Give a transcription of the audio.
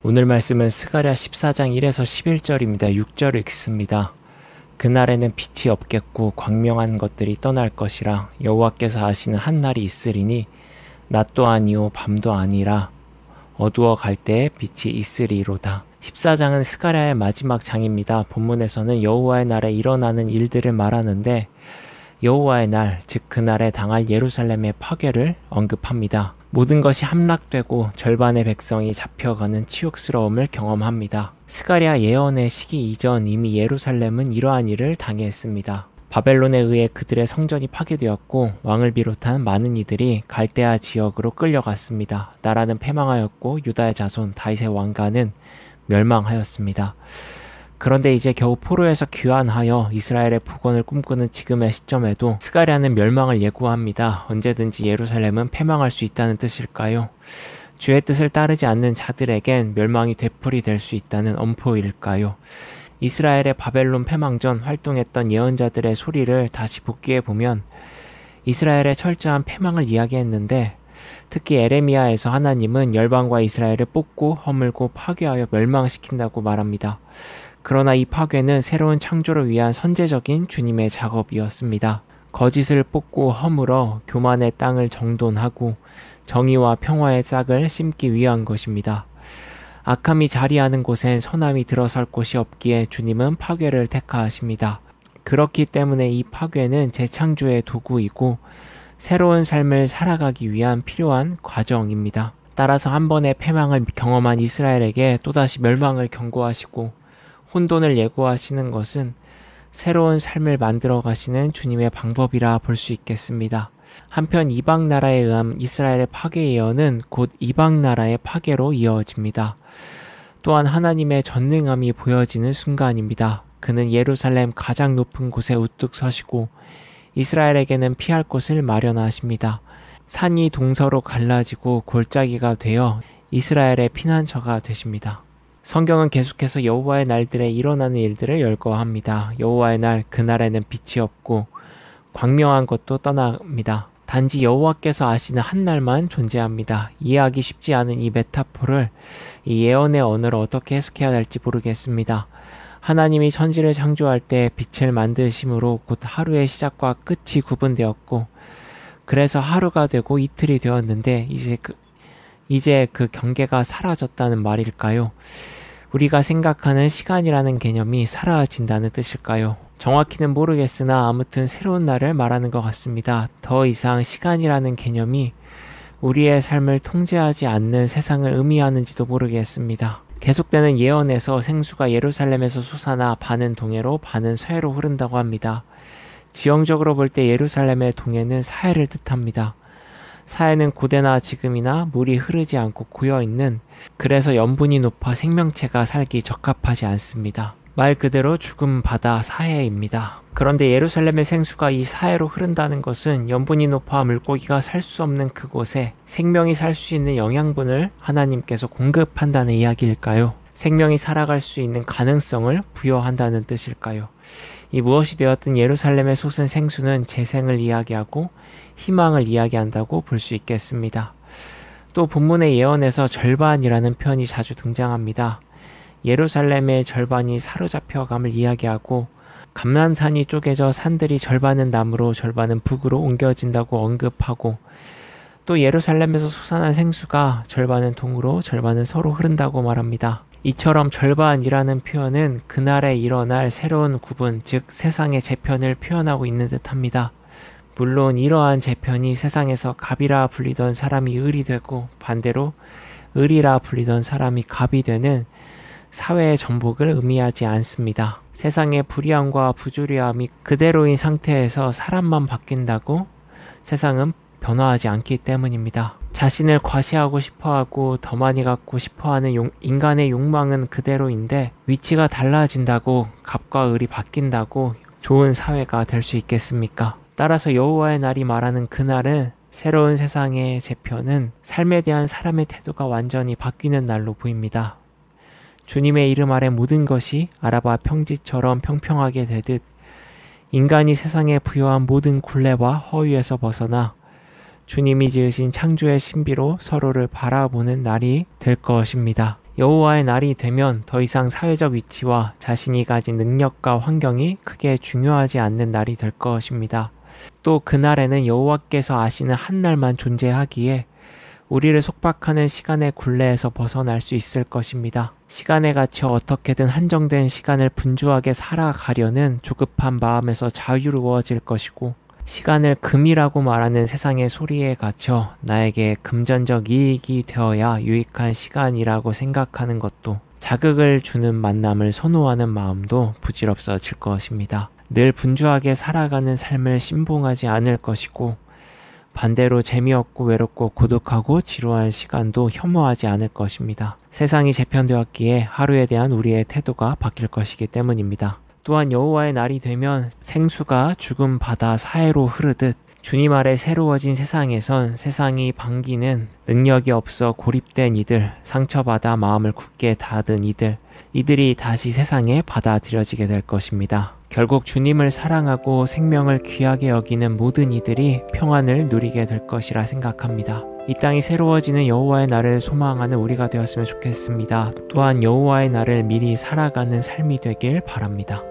오늘 말씀은 스가랴 14장 1에서 11절입니다. 6절 읽습니다. 그날에는 빛이 없겠고 광명한 것들이 떠날 것이라. 여호와께서 아시는 한 날이 있으리니 낮도 아니요 밤도 아니라 어두워 갈 때에 빛이 있으리로다. 14장은 스가랴의 마지막 장입니다. 본문에서는 여호와의 날에 일어나는 일들을 말하는데 여호와의 날, 즉 그날에 당할 예루살렘의 파괴를 언급합니다. 모든 것이 함락되고 절반의 백성이 잡혀가는 치욕스러움을 경험합니다. 스가랴 예언의 시기 이전 이미 예루살렘은 이러한 일을 당했습니다. 바벨론에 의해 그들의 성전이 파괴되었고 왕을 비롯한 많은 이들이 갈대아 지역으로 끌려갔습니다. 나라는 패망하였고 유다의 자손 다윗의 왕가는 멸망하였습니다. 그런데 이제 겨우 포로에서 귀환하여 이스라엘의 복원을 꿈꾸는 지금의 시점에도 스가랴는 멸망을 예고합니다. 언제든지 예루살렘은 패망할 수 있다는 뜻일까요? 주의 뜻을 따르지 않는 자들에겐 멸망이 되풀이될 수 있다는 엄포일까요? 이스라엘의 바벨론 패망 전 활동했던 예언자들의 소리를 다시 복귀해보면 이스라엘의 철저한 패망을 이야기했는데 특히 에레미야에서 하나님은 열방과 이스라엘을 뽑고 허물고 파괴하여 멸망시킨다고 말합니다. 그러나 이 파괴는 새로운 창조를 위한 선제적인 주님의 작업이었습니다. 거짓을 뽑고 허물어 교만의 땅을 정돈하고 정의와 평화의 싹을 심기 위한 것입니다. 악함이 자리하는 곳엔 선함이 들어설 곳이 없기에 주님은 파괴를 택하십니다. 그렇기 때문에 이 파괴는 재창조의 도구이고 새로운 삶을 살아가기 위한 필요한 과정입니다. 따라서 한 번의 패망을 경험한 이스라엘에게 또다시 멸망을 경고하시고 혼돈을 예고하시는 것은 새로운 삶을 만들어 가시는 주님의 방법이라 볼 수 있겠습니다. 한편 이방 나라에 의한 이스라엘의 파괴 예언은 곧 이방 나라의 파괴로 이어집니다. 또한 하나님의 전능함이 보여지는 순간입니다. 그는 예루살렘 가장 높은 곳에 우뚝 서시고 이스라엘에게는 피할 곳을 마련하십니다. 산이 동서로 갈라지고 골짜기가 되어 이스라엘의 피난처가 되십니다. 성경은 계속해서 여호와의 날들에 일어나는 일들을 열거합니다. 여호와의 날, 그날에는 빛이 없고 광명한 것도 떠납니다. 단지 여호와께서 아시는 한 날만 존재합니다. 이해하기 쉽지 않은 이 메타포를 이 예언의 언어를 어떻게 해석해야 할지 모르겠습니다. 하나님이 천지를 창조할 때 빛을 만드심으로 곧 하루의 시작과 끝이 구분되었고 그래서 하루가 되고 이틀이 되었는데 이제 그 경계가 사라졌다는 말일까요? 우리가 생각하는 시간이라는 개념이 사라진다는 뜻일까요? 정확히는 모르겠으나 아무튼 새로운 날을 말하는 것 같습니다. 더 이상 시간이라는 개념이 우리의 삶을 통제하지 않는 세상을 의미하는지도 모르겠습니다. 계속되는 예언에서 생수가 예루살렘에서 솟아나 반은 동해로 반은 서해로 흐른다고 합니다. 지형적으로 볼 때 예루살렘의 동해는 사해를 뜻합니다. 사해는 고대나 지금이나 물이 흐르지 않고 고여있는, 그래서 염분이 높아 생명체가 살기 적합하지 않습니다. 말 그대로 죽은 바다 사해입니다. 그런데 예루살렘의 생수가 이 사해로 흐른다는 것은 염분이 높아 물고기가 살 수 없는 그곳에 생명이 살 수 있는 영양분을 하나님께서 공급한다는 이야기일까요? 생명이 살아갈 수 있는 가능성을 부여한다는 뜻일까요? 이 무엇이 되었든 예루살렘에 솟은 생수는 재생을 이야기하고 희망을 이야기한다고 볼 수 있겠습니다. 또 본문의 예언에서 절반이라는 표현이 자주 등장합니다. 예루살렘의 절반이 사로잡혀감을 이야기하고 감람산이 쪼개져 산들이 절반은 남으로 절반은 북으로 옮겨진다고 언급하고 또 예루살렘에서 솟아난 생수가 절반은 동으로 절반은 서로 흐른다고 말합니다. 이처럼 절반이라는 표현은 그날에 일어날 새로운 구분, 즉 세상의 재편을 표현하고 있는 듯합니다. 물론 이러한 재편이 세상에서 갑이라 불리던 사람이 을이 되고 반대로 을이라 불리던 사람이 갑이 되는 사회의 전복을 의미하지 않습니다. 세상의 불의함과 부조리함이 그대로인 상태에서 사람만 바뀐다고 세상은 변화하지 않기 때문입니다. 자신을 과시하고 싶어하고 더 많이 갖고 싶어하는 인간의 욕망은 그대로인데 위치가 달라진다고 갑과 을이 바뀐다고 좋은 사회가 될 수 있겠습니까? 따라서 여호와의 날이 말하는 그날은 새로운 세상의 재편은 삶에 대한 사람의 태도가 완전히 바뀌는 날로 보입니다. 주님의 이름 아래 모든 것이 아라바 평지처럼 평평하게 되듯 인간이 세상에 부여한 모든 굴레와 허위에서 벗어나 주님이 지으신 창조의 신비로 서로를 바라보는 날이 될 것입니다. 여호와의 날이 되면 더 이상 사회적 위치와 자신이 가진 능력과 환경이 크게 중요하지 않는 날이 될 것입니다. 또 그날에는 여호와께서 아시는 한 날만 존재하기에 우리를 속박하는 시간의 굴레에서 벗어날 수 있을 것입니다. 시간에 갇혀 어떻게든 한정된 시간을 분주하게 살아가려는 조급한 마음에서 자유로워질 것이고, 시간을 금이라고 말하는 세상의 소리에 갇혀 나에게 금전적 이익이 되어야 유익한 시간이라고 생각하는 것도, 자극을 주는 만남을 선호하는 마음도 부질없어질 것입니다. 늘 분주하게 살아가는 삶을 신봉하지 않을 것이고, 반대로 재미없고 외롭고 고독하고 지루한 시간도 혐오하지 않을 것입니다. 세상이 재편되었기에 하루에 대한 우리의 태도가 바뀔 것이기 때문입니다. 또한 여호와의 날이 되면 생수가 죽은 바다 사이로 흐르듯 주님 아래 새로워진 세상에선 세상이 반기는 능력이 없어 고립된 이들, 상처받아 마음을 굳게 닫은 이들이 다시 세상에 받아들여지게 될 것입니다. 결국 주님을 사랑하고 생명을 귀하게 여기는 모든 이들이 평안을 누리게 될 것이라 생각합니다. 이 땅이 새로워지는 여호와의 날을 소망하는 우리가 되었으면 좋겠습니다. 또한 여호와의 날을 미리 살아가는 삶이 되길 바랍니다.